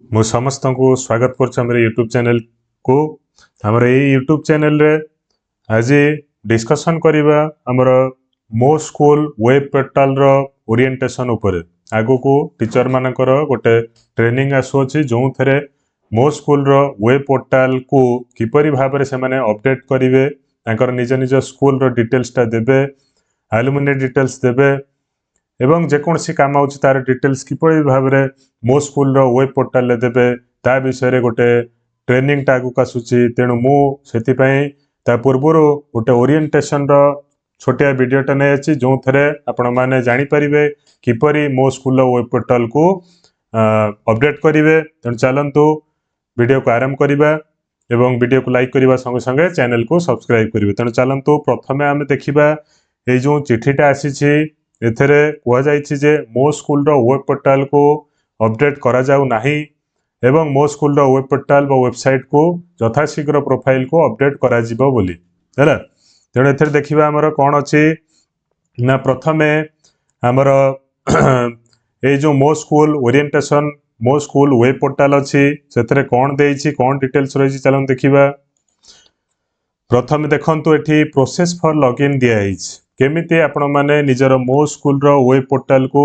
मु समस्त को स्वागत कर यूट्यूब चैनल को हमर यूट्यूब चैनल रे आज डिस्कशन करिबा हमर मो स्कूल वेब पोर्टल रो ओरिएंटेशन ऊपर आगो को टीचर मानकर गोटे ट्रेनिंग आसु अछि जो थरे मो स्कूल रो वेब पोर्टल को किपरि भाबरे से माने अपडेट करिवे तांकर निज निज स्कूल रो डिटेल्स ता देबे एलुमिनी डिटेल्स देबे एवं जेकोसी काम आउछि तार डिटेल्स किपरि भाबरे मो स्कूल रो वेब पोर्टल देबे ता विषय रे गोटे ट्रेनिंग टागु कासुची तेणु मु सेति पई ता पूर्वरो गोटे ओरिएंटेशन रो छोटिया वीडियोटा नै अछि जो थरे आपण माने जानि परिबे किपरि मो स्कूल रो वेब पोर्टल को अपडेट करिवे तेणु चलंतु वीडियो को आरंभ करिबा एवं वीडियो को लाइक करिबा संगे संगे चैनल को सब्सक्राइब करिवे तेणु चलंतु प्रथमे आमे देखिबा ए जो चिठीटा आसीछि एथरे कुआ जाइछि जे मो स्कूल रो वेब पोर्टल को अपडेट करा जाउ नाही एवं मो स्कूल रो वेब पोर्टल व वेबसाइट को यथाशीघ्र प्रोफाइल को अपडेट करा जिवो बोली हैला तेणु एथरे देखिबा हमर कोन अछि ना प्रथमे हमर ए जो मो स्कूल ओरिएंटेशन मो स्कूल वेब पोर्टल अछि सेथरे कोन देइछि कोन डिटेल्स रहिछि चलन देखिबा प्रथमे देखंतु एठी प्रोसेस फॉर लॉगिन दिया हिच केमिति आपण माने निजर मो स्कूल रो वेब पोर्टल को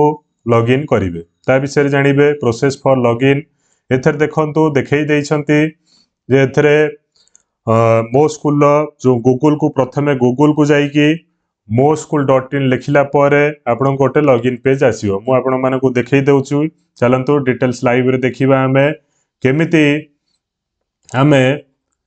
लॉगिन करिवे ता विषय जानिबे प्रोसेस फॉर लॉगिन एथर देखंतु देखै दैछंती जे एथरे मो स्कूल रो जो गूगल को प्रथमे गूगल को जाई कि moschool.in लिखिला परे आपण गोटे लॉगिन पेज आसीबो मु आपण माने को देखै देउछु चलंतु डिटेल्स लाइव रे देखिबा हमें केमिति हमें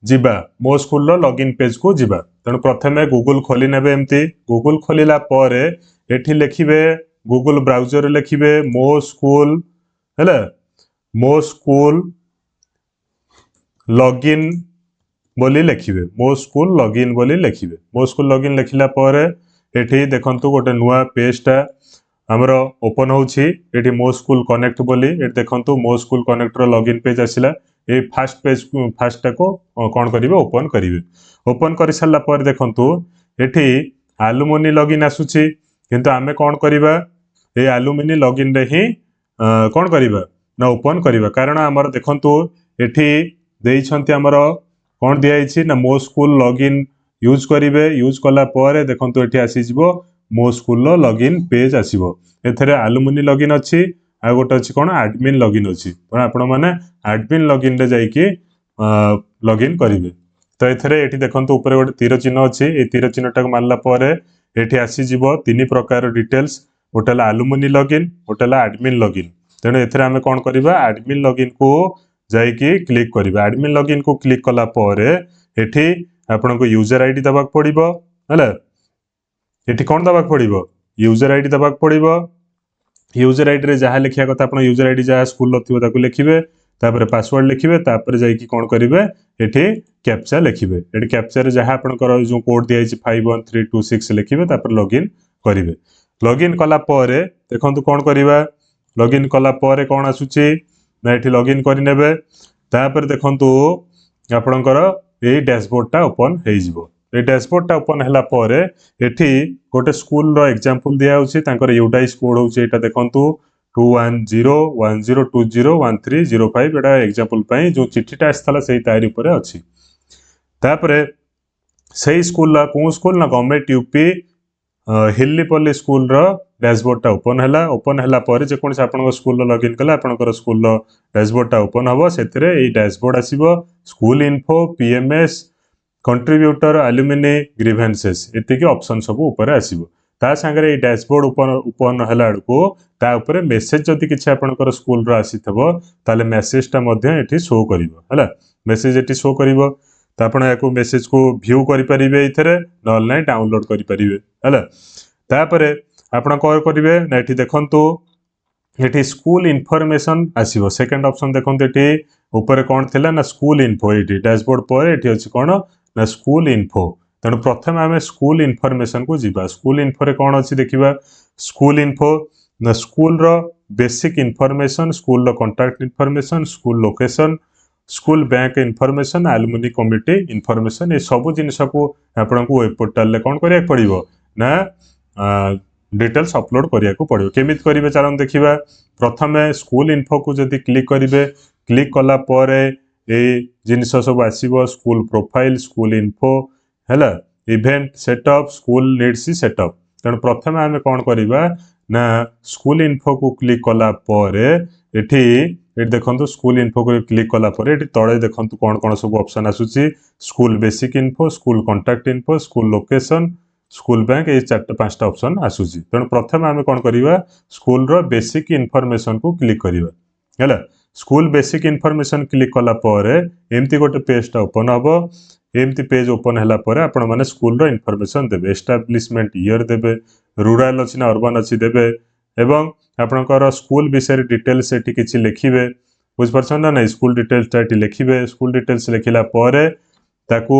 जिबा मो स्कूल रो लॉगिन पेज को जिबा तेणु प्रथमे गूगल खोली नेबे एमती गूगल खोलिला परे एठी लिखिबे गूगल ब्राउजर लिखिबे मो स्कूल हैला मो स्कूल लॉगिन बोली लिखिबे मो स्कूल लॉगिन बोली लिखिबे मो स्कूल लॉगिन लिखिला परे एठी देखंतु गोटे नुवा पेजटा हमरो ओपन होछि एठी मो स्कूल कनेक्ट बोली एठी देखंतु मो स्कूल कनेक्ट रो लॉगिन पेज आसिला ए फर्स्ट पेज फर्स्ट को कोन करिवे ओपन करि साला पर देखंतु एठी एलुमिनी लॉगिन आसुछि किंतु आमे कोन करिबा ए एलुमिनी लॉगिन रे ही कोन करिबा ना ओपन करिबा कारण हमर देखंतु एठी देइछंती हमर कोन दियाइछि ना मो स्कूल लॉगिन यूज करिवे यूज कला पर देखंतु एठी आसी जिवो मो स्कूल रो लॉगिन पेज आसीबो एथरे एलुमिनी लॉगिन अछि आ गोटे अछि कोन एडमिन लॉगिन अछि पण आपण माने एडमिन लॉगिन रे जाई कि लॉगिन करिवे तो एथरे एठी देखंतु ऊपर गोटे तीर चिन्ह अछि ए तीर चिन्हटा को मारला परे एठी आसी जिवो तीन प्रकार डिटेल्स गोटेला एलुमिनी लॉगिन गोटेला एडमिन लॉगिन तेणु एथरे हमें कोन करिबा एडमिन लॉगिन को जाई कि क्लिक करिबा एडमिन लॉगिन को क्लिक कला परे एठी आपण को यूजर आईडी दबाक पड़िबो हला एठी कोन दबाक पड़िबो यूजर आईडी दबाक पड़िबो यूजर आईडी रे जहा लिखिया कथा आपण यूजर आईडी जहा स्कूल लथिबो ताकू लिखिबे तापर पासवर्ड लिखिबे तापर जाई कि कोन करिवे एठी कैप्चा लिखिबे एठी कैप्चा रे जहा आपण कर जो कोड दिया छि 51326 लिखिबे तापर लॉगिन करिवे लॉगिन कला परे देखंतु कोन करिवा लॉगिन कला परे कोन आसुछि ना एठी लॉगिन करि नेबे तापर देखंतु आपण कर ए डैशबोर्ड टा ओपन हेइ जिवो ए डैशबोर्ड टा ओपन हला परे एठी गोटे स्कूल रो एग्जांपल दिया होछि तांकर यूडाइस कोड होछि एटा देखंतु 210102013005 एटा एग्जांपल पई जो चिठीटा आस्थला सेही तारि ऊपर अछि तापरे सेही स्कूल ला को स्कूल ना गवर्नमेंट यूपी हिल्लीपल्ली स्कूल रो डैशबोर्ड टा ओपन हला परे जे कोन से आपन स्कूल लो लॉगिन कला आपन स्कूल लो डैशबोर्ड टा ओपन हबो सेतरे ए डैशबोर्ड आसीबो school info PMS contributor alumni grievances एति के ऑप्शन सब ऊपर आसीबो ता संगे ए डैशबोर्ड ओपन हला को ता ऊपर मेसेज जदी किछ आपनकर स्कूल रो आसीथबो ताले मेसेज टा मध्ये एठी शो करिवो हला मेसेज एठी शो करिवो ता आपण याको मेसेज को व्यू करि परिबे इथरे नॉल नै डाउनलोड करि परिबे हला तापरे आपण कोर करिवे ना एठी देखंतु एठी स्कूल इन्फॉर्मेशन आसीबो सेकंड ऑप्शन देखंतु एठी ऊपर कोन थिला ना स्कूल इन्फो एठी डैशबोर्ड पर एठी अछि कोन ना स्कूल इन्फो तेणु प्रथम आम स्कूल इन्फॉर्मेशन को जीवा स्कूल इन्फो रे कौन अच्छी देखा स्कूल इन्फो ना स्कूल रो बेसिक इन्फॉर्मेशन स्कूल रो contact information school location school bank information alumni committee information ये सब जिनिस को आपन को वेब पोर्टल ले कौन करिया पड़िबो ना डिटेल्स अपलोड करिया को पड़िबो केमित करिवे चलन देखिबा प्रथमे स्कूल इन्फो को जदी क्लिक करिवे क्लिक कला परे ए जिनिस सब आसीबो स्कूल प्रोफाइल स्कूल इन्फो हैला event setup school needs setup तेणु प्रथम आम कौन करवा ना स्कूल इन्फो को क्लिक कला परे एठी देखो स्कूल इन्फो को क्लिक कला परे एठी तळे देखो कौन कौन सब ऑप्शन आसुची school basic info school contact info school location school bank ये 4-5टा ऑप्शन आसुची तेणु प्रथम आम कौन करवा स्कूल रो बेसिक इनफॉरमेशन को क्लिक करवा हैला स्कूल बेसिक इनफॉरमेशन क्लिक कला परे एमती गोटे पेजटा ओपन हम एमती पेज ओपन है पर आपण मैंने स्कूल रो इनफॉरमेशन देबे एस्टाब्लिशमेंट ईयर देबे रूरल अच्छी ना अर्बन अच्छी देबे एवं आपणकर स्कूल विषय डिटेल्स एटी किछि लिखिबे बुझिपारछन ना नहीं स्कूल डिटेल्स एटी लिखिबे स्कूल डिटेल्स लिखिला परे ताकू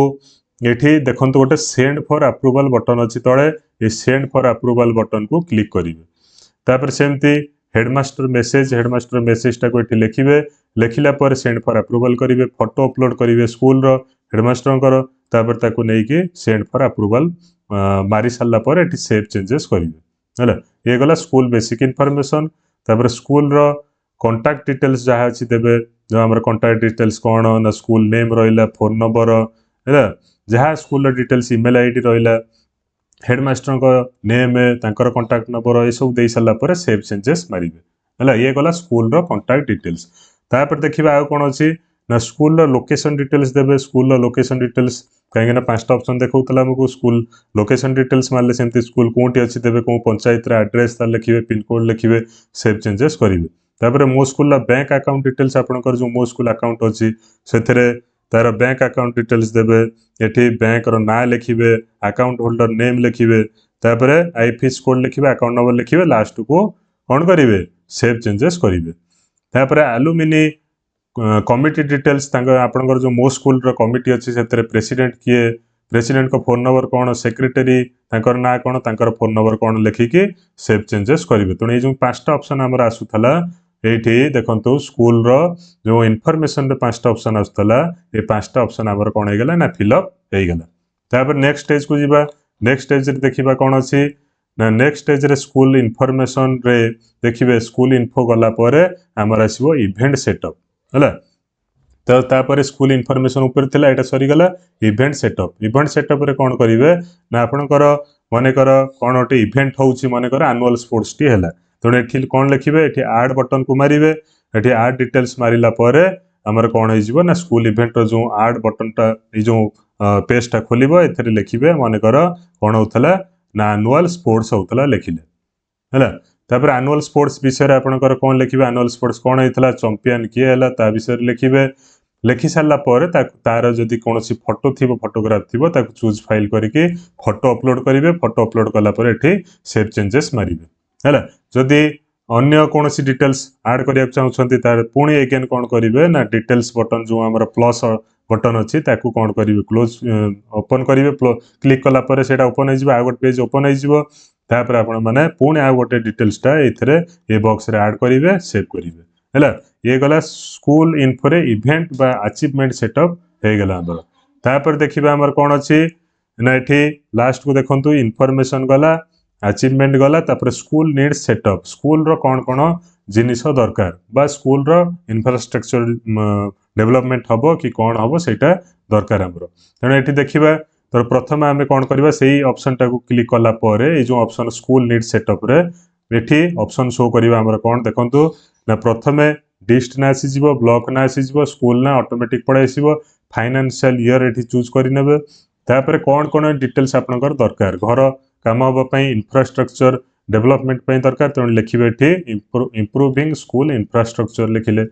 एठी देखंतु गोटे सेंड फॉर अप्रूवल बटन अच्छी तळे ए सेंड फॉर अप्रूवल बटन को क्लिक करिवे तापर सेमती हेडमास्टर मेसेज टाको एठी लिखिबे लिखिला पर सेंड फॉर अप्रूवल करिवे फोटो अपलोड करिवे स्कूल रो हेडमास्टर तापर ताको नेकी सेंड फॉर अप्रूवल मारी सारा पर एठी सेव चेंजेस करिवे हैला ये गला स्कूल बेसिक इनफॉरमेशन तापर स्कूल रो कांटेक्ट डिटेल्स जहाँ अच्छी देबे जो हमर कांटेक्ट डिटेल्स कौन ना स्कूल नेम रहिला फोन नंबर हैला जहाँ स्कूल डिटेल्स ईमेल आईडी रहिला हेडमास्टर को नेम तांकर कांटेक्ट नंबर ये सब दे सारा पर सेव चेंजेस मारिबे हैला ये गला स्कूल रो कांटेक्ट डिटेल्स तापर देखिबा आ कोन अछि ना स्कूल रो लोकेशन डिटेल्स देबे स्कूल रो लोकेशन डिटेल्स कहीं 5टा ऑप्शन देखौतला हमको स्कूल लोकेशन डिटेल्स मारले सेमती स्कूल कोठी अछि देबे को पंचायत रे एड्रेस तार लिखिबे पिन कोड लिखिबे सेव चेंजेस करिवे तापर मो स्कूल ला बैंक अकाउंट डिटेल्स आपनकर जो मो स्कूल अकाउंट अछि सेथरे तार बैंक अकाउंट डिटेल्स देबे एठी बैंक रो ना लिखिबे अकाउंट होल्डर नेम लिखिबे तापर आईएफएससी कोड लिखिबे अकाउंट नंबर लिखिबे लास्ट को कोन करिवे सेव चेंजेस करिवे तापर एलुमिनी कमिटी डिटेल्स आपनकर जो मो स्कूल रो कमिटी अछि सेतरे प्रेसिडेंट किए प्रेसिडेंट को फोन नंबर कौन सेक्रेटरी तांकर ना कौन तांकर फोन नंबर कौन लिखिकी सेव चेंजेस करिवे तेणु ये जो 5टा ऑप्शन हमर आसुथला एठी देखंतु स्कूल रो जो इनफॉरमेशन रे 5टा ऑप्शन आसुथला ए 5टा ऑप्शन हमर कौन हे गेला ना फिलअप हे गेला तापर नेक्स्ट स्टेज को जीवा नेक्स्ट स्टेज रे देखिबा कौन अछि ना नेक्स्ट स्टेज रे स्कूल इनफॉरमेशन रे देखिबे स्कूल इन्फो गला परे हमर आसीबो इवेंट सेटअप हैला तो तापर स्कूल इनफॉरमेशन ऊपर थिला एटा सरी गला इवेंट सेटअप रे कोन करिवे ना आपनकर मानेकर कोन ओटे इवेंट होउची मानेकर एनुअल स्पोर्ट्स टी हैला तणे एठी कोन लिखिबे एठी ऐड बटन को मारिवे एठी ऐड डिटेल्स मारिला परे हमर कोन होई जिवो ना स्कूल इवेंट रो जो ऐड बटन टा ए जो पेज टा खोलिबो एथरे लिखिबे मानेकर कोन होतला ना एनुअल स्पोर्ट्स होतला लिखिले हैला तापर एनुअल स्पोर्ट्स विषय आपनकर कौन लिखिबे एनुअल स्पोर्ट्स कौन होइतला चैंपियन किए हैला ता विषय लिखिबे लिखि सारा पर तार जदि कौन फोटो थी फोटोग्राफ थी चूज फाइल करके फोटो अपलोड करेंगे फोटो अपलोड कलापर ये सेव चेंजेस मारिबे है जदि अन्य कौन डिटेल्स ऐड करने चाहते तार पुणी एगेन कौन करेंगे ना डिटेल्स बटन जो आम प्लस बटन अच्छी ताकू कौन करेंगे क्लोज ओपन करेंगे क्लिक कलापर से ओपन हो आ गोटे पेज ओपन होपर आपण मैंने पुणी आ गोटे डिटेल्सटा ये बॉक्स रे ऐड करेंगे सेव करेंगे है ये गला स्कूल इन्फो रे इवेंट बा अचीवमेंट सेटअप हो गला हमर तापर देखिबा हमर कोन अछि ना एठी लास्ट को देखंतु इन्फॉर्मेशन गला अचीवमेंट गला तापर स्कूल नीड्स सेटअप स्कूल रो कोन कोन जिनिस दरकार बा स्कूल रो इंफ्रास्ट्रक्चर डेवलपमेंट हबो कि कोन हबो सेटा दरकार हमर तने एठी देखिबा तो प्रथम आम कौन करवा से ऑप्शन टाको क्लिक कला परे जो ऑप्शन स्कूल नीड्स सेटअप रे एठी ऑप्शन शो करवा हमर कोन देखंतु ना प्रथमे डिस्ट ना आसी जीवो ब्लॉक ना आसी जीवो स्कूल ना ऑटोमेटिक पड़े आसीबो फाइनेंशियल ईयर एठी चूज करि नेबे तापर कोन कोन डिटेल्स आपनकर दरकार घर काम होबा पई इंफ्रास्ट्रक्चर डेवलपमेंट पई दरकार त लिखिबे एठी इंप्रूविंग स्कूल इंफ्रास्ट्रक्चर लिखिले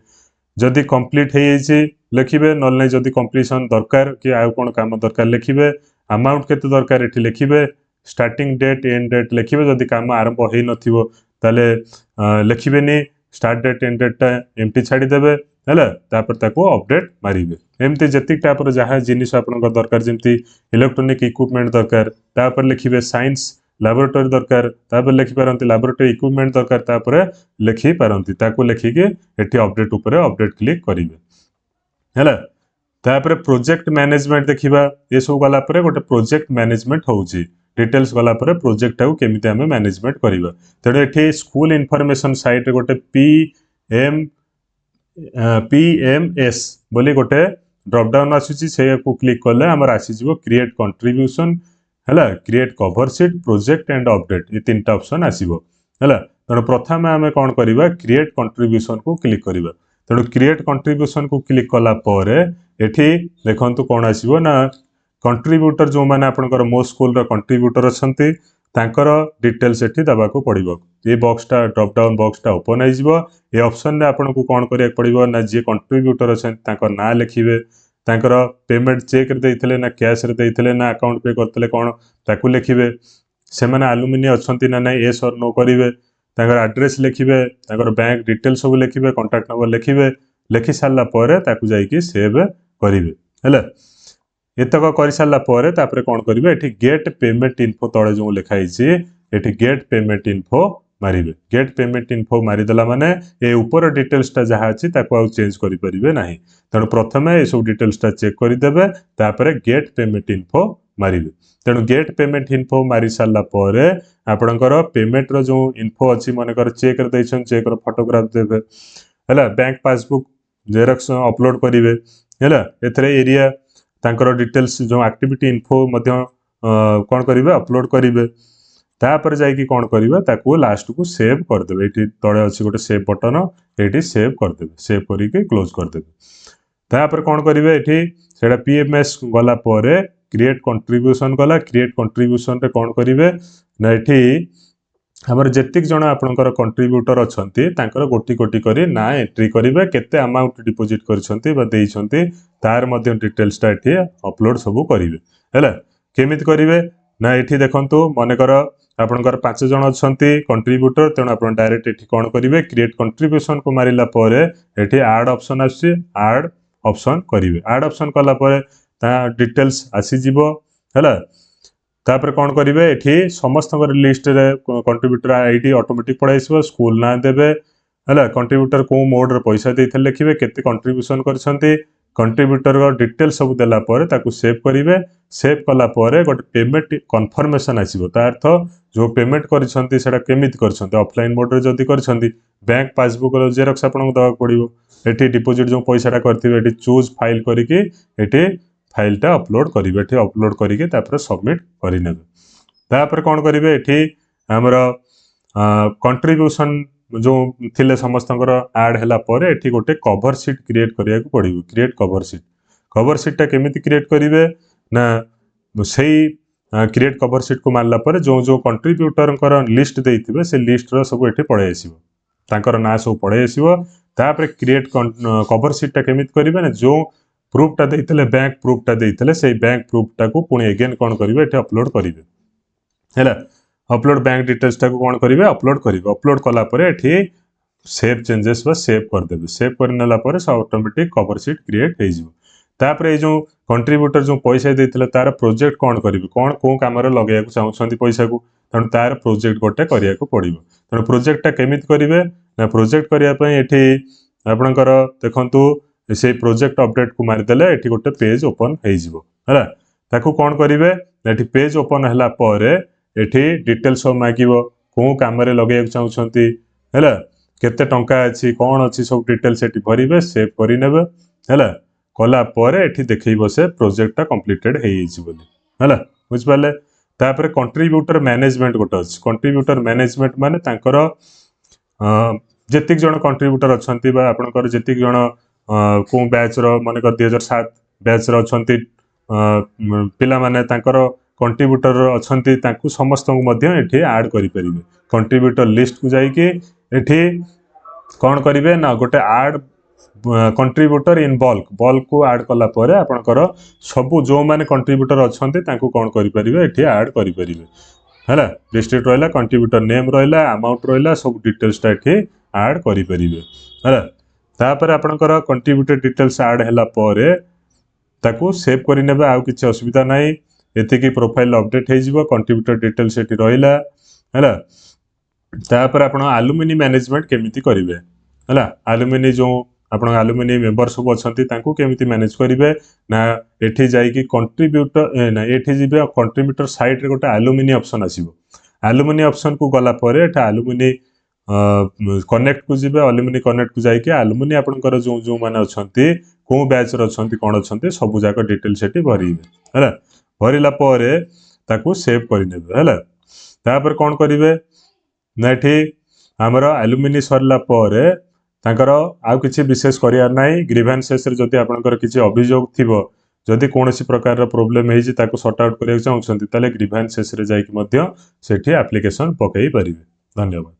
जदि कंप्लीट हे जाइछि लिखिबे नल नै जदि कंप्लीशन दरकार कि आ कोन काम दरकार लिखिबे अमाउंट केते दरकार एठी लिखिबे स्टार्टिंग डेट एंड डेट लिखिबे जदि काम आरंभ हे नथिबो ताले लिखिबेनी स्टार्ट डेट एंड डेटा एमटी छाड़ी देबे हैला तापर ताको अपडेट मारिबे एमती जति टापर जहाँ जिनिस आपनका दरकार जेमती इलेक्ट्रॉनिक इक्विपमेंट दरकार तापर लिखिबे साइंस लैबोरेटरी दरकार तापर लिखि पारंती लैबोरेटरी इक्विपमेंट दरकार तापर लिखि पारंती ताको लिखिके एठी अपडेट ऊपर अपडेट क्लिक करिवे हैला तापर प्रोजेक्ट मैनेजमेंट देखिबा ये सब गला परे गोटे प्रोजेक्ट मैनेजमेंट होउची डिटेल्स गला परे प्रोजेक्ट टाको केमिति हमें मैनेजमेंट करिबा तेणु एठी स्कूल इनफॉरमेशन साइट रे गोटे पीएम PMS बोली गोटे ड्रॉप डाउन आसुची से को क्लिक कले हमर आसीजिवो क्रिएट कंट्रीब्यूशन हैला create cover sheet project and update ये तीनटा ऑप्शन आसीबो हैला तेणु प्रथम आम कौन करवा क्रिएट कंट्रीब्यूशन को क्लिक करवा तेणु क्रिएट कंट्रीब्यूशन को क्लिक कला परे एठी देखंतु कौन आसीबो ना कंट्रीब्यूटर जो माने आपनकर मो स्कूल रो कंट्रीब्यूटर अछंती तांकर डिटेल्स एठी दबाको पड़िबो ये बॉक्सटा ड्रॉप डाउन बॉक्सटा ओपन आइजिबो ये ऑप्शन रे आपनको कौन करिया पड़िबो ना जे कंट्रीब्यूटर अछन तांकर ना लिखिबे तांकर पेमेंट चेक रे देइथिले ना कैश रे देइथिले ना अकाउंट पे करथिले कोन ताकू लिखिबे से माने एलुमिनी अछंती ना नै यस और नो करिवे तांकर एड्रेस लिखिबे तांकर बैंक डिटेल्स सब लिखिबे कांटेक्ट नंबर लिखिबे लिखि सारला परे ताकू जाईकी सेव करिवे हैला एतक कर सारा पर तापर कौन करेंगे ये गेट पेमेंट इन्फो तले जो लिखाई ये गेट पेमेंट इन्फो मारे गेट पेमेंट इन्फो मारिदेला माने ये ऊपर डिटेल्सटा जहाँ अच्छी आउ चेंज करेंगे ना तेणु प्रथम ये सब डिटेल्सटा चेक करदे तापर गेट पेमेंट इन्फो मारे तेणु गेट पेमेंट इन्फो मारी सारा पर आपणकर पेमेंट रो जो इन्फो अच्छी मनकर चेक रे चेक रो फोटोग्राफ देवे है बैंक पासबुक जेरक्स अपलोड करेंगे है एरिया तांकर डिटेल्स जो एक्टिविटी इन्फो कौन करेंगे अपलोड करेंगे तापर जाइए कौन करेंगे ताकू लास्ट को सेव करदे ये तले अच्छी गोटे सेव बटन ये सेव करदे सेव करके क्लोज करदे तापर कौन करेंगे ये PMS गला क्रिएट कंट्रीब्यूशन गला क्रिएट कंट्रीब्यूशन रे कौन करेंगे ना ये हमर जेतिक जण आपनकर कंट्रीब्यूटर अछंती तांकर गोटी गोटी करी ना एंट्री करिवे केते अमाउंट डिपॉजिट करछंती बा देइछंती तार मध्ये डिटेल्स ता एठी अपलोड सब करिवे हैला केमित करिवे ना एठी देखंतु मानेकर आपनकर 5 जण अछंती कंट्रीब्यूटर तेणु आपन डायरेक्ट एठी कोन करिवे क्रिएट कंट्रीब्यूशन को मारिला परे एठी ऐड ऑप्शन आसी ऐड ऑप्शन करिवे ऐड ऑप्शन कला परे ता डिटेल्स आसी जिवो हैला तापर कौन करेंगे ये समस्त लिस्ट रे कंट्रीब्यूटर आईडी ऑटोमेटिक पड़ाई स्कूल ना देवे है कंट्रीब्यूटर को मोड रे पैसा देते लिखे केते कंट्रीब्यूशन करछंती कंट्रीब्यूटर डिटेल सब देला परे ताकू सेव करेंगे सेव कला परे गोटे पेमेंट कन्फर्मेशन आसीबो ता अर्थ जो पेमेंट करछंती सेटा केमिति करछंती ऑफलाइन मोड रे जदी करछंती बैंक पासबुक रो जेरक्स आपन को दवा पड़िबो एठी डिपॉजिट जो पैसाटा करथिबे एठी चूज फाइल करिके एठी फाइलटा अपलोड करेंगे अपलोड करके सबमिट कर कौन करेंगे ये आमर कंट्रीब्यूशन जो थिले समस्त ऐड है ये गोटे कवर शीट क्रिएट करिया को पड़ो क्रिएट कवर शीटा केमिति क्रिएट करेंगे ना से क्रिएट कवर शीट को मारला पर जो जो कंट्रीब्यूटर लिस्ट देइथिबे से लिस्ट रो सब ये पड़े आसीबो तांकर ना सब पड़े आसीबो तापर क्रिएट कवर शीटा केमिति करेंगे ना जो प्रूफटा देइथिले बैंक प्रूफटा देइथिले से बैंक प्रूफटा को पुणी अगेन कौन करेंगे ये अपलोड करेंगे है अपलोड बैंक डिटेल्सटा को कौन करेंगे अपलोड कला परे ये सेव चेंजेस बा सेव करदेवे सेव करनेला परे से ऑटोमेटिक कवर शीट क्रिएट हो तापर ये जो कंट्रीब्यूटर जो पैसा देइथिले तार प्रोजेक्ट कौन करेंगे कौन को काम लगे चाहते पैसा को तेणु तार प्रोजेक्ट गोटे करिया को पड़ो तेणु प्रोजेक्टा केमिति करेंगे ना प्रोजेक्ट करने ये आपणकर देखंतु से प्रोजेक्ट अपडेट को मारिदेले ये गोटे पेज ओपन है ताकू कौन करेंगे ये पेज ओपन है ये डिटेल्स सब मागिबो को काम लगे चाहते है केते टंका अच्छी कौन अच्छी सब डिटेल्स ये भरवे सेव करने है कला ये देखो से प्रोजेक्टा कंप्लीटेड है बुझिपारे तापर कंट्रीब्यूटर मैनेजमेंट गोटे अच्छी कंट्रीब्यूटर मैनेजमेंट माने तांकर जेतिक जण कंट्रीब्यूटर अछंती बा आपनकर जेतिक जण को बैच रो मानेकर 2007 बैच रो अछंती पिला माने तांकर कंट्रीब्यूटर अछंती तांकु समस्त को मध्य एठी ऐड करि परिबे कंट्रीब्यूटर लिस्ट को जाई कि एठी कोन करिवे ना गोटे ऐड कंट्रीब्यूटर इन बल्क को ऐड कला परे आपनकर सब जो माने कंट्रीब्यूटर अछंती तांकु कोन करि परिबे एठी ऐड करि परिबे हैला डिस्ट्रिक्ट रहिला कंट्रीब्यूटर नेम रहिला अमाउंट रहिला सब डिटेल्स टा एठी ऐड करि परिबे हैला तापर आपनकर कंट्रीब्यूटर डिटेल्स ऐड हैला परे ताकू सेव करि नेबे आ किछि असुविधा नाही एतिकी प्रोफाइल अपडेट हो जिवो कंट्रीब्यूटर डिटेल्स एठी रहिला हैला तापर आपण एलुमिनी मैनेजमेंट केमिति करिवे हैला एलुमिनी जो आपण एलुमिनी मेंबर सब अछंती तांकू केमिति मैनेज करिवे ना एठी जाई कि कंट्रीब्यूटर ना एठी जिबे कंट्रीब्यूटर साइट रे गोटे एलुमिनी ऑप्शन आसीबो एलुमिनी ऑप्शन को गला परे एटा एलुमिनी कनेक्ट को जी अलुमिनी कनेक्ट को जाकि अलुमिनी आपंकर जो जो मैंने अच्छा कौ बैच अच्छा कौन अच्छा सब जाक डिटेल से भरवे है भरला सेव करे तापर कौन करेंगे ना ये आमर अलुमिनी सरला तांकर आउ किसी विशेष करियार नाही ग्रीवेंसेस रे जदि आपनकर किसी अभियोग थिबो जदि कोनोसी प्रकार प्रोब्लेम है सॉर्ट आउट करिया चाहउछंती ताले ग्रीवेंसेस रे जाई कि मध्य सेठी एप्लीकेशन पकई परिबे। धन्यवाद।